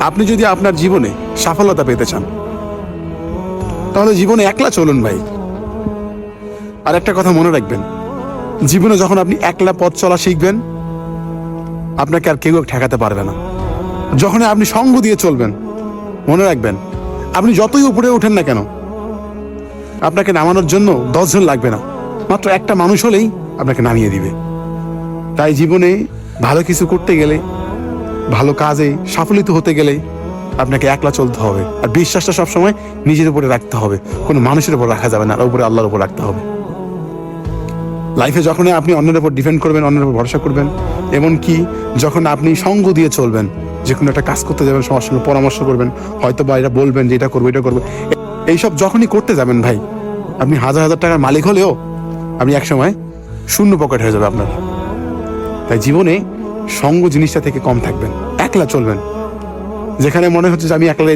আপনি যদি আপনার জীবনে সফলতা পেতে চান তাহলে জীবনে একলা চলুন ভাই। আর একটা কথা মনে রাখবেন, জীবনে যখন আপনি একলা পথ চলা শিখবেন, আপনাকে আর কেউ ঠেকাতে পারবে না। যখন আপনি সঙ্গ দিয়ে চলবেন, মনে রাখবেন আপনি যতই উপরে ওঠেন না কেন, আপনাকে নামানোর জন্য 10 জন লাগবে না, মাত্র একটা মানুষ হলেই আপনাকে নামিয়ে দিবে। তাই জীবনে ভালো কিছু করতে গেলে, ভালো কাজে সাফল্য হতে গেলে আপনাকে একলা চলতে হবে। আর বিশ্বাসটা সবসময় নিজের উপরে রাখতে হবে, কোনো মানুষের উপর রাখা যাবে না, আর উপরে আল্লাহর উপর রাখতে হবে। লাইফে যখন আপনি অন্যের উপর ডিপেন্ড করবেন, অন্যের উপর ভরসা করবেন, এমনকি যখন আপনি সঙ্গ দিয়ে চলবেন, যে কোনো একটা কাজ করতে যাবেন, সবার সঙ্গে পরামর্শ করবেন, হয়তো বা এটা বলবেন যে এটা করবো এটা করবো, এইসব যখনই করতে যাবেন ভাই, আপনি হাজার হাজার টাকার মালিক হলেও আপনি একসময় শূন্য পকেট হয়ে যাবে আপনার। তাই জীবনে সঙ্গ জিনিসটা থেকে কম থাকবেন, একলা চলবেন। যেখানে মনে হচ্ছে যে আমি একলা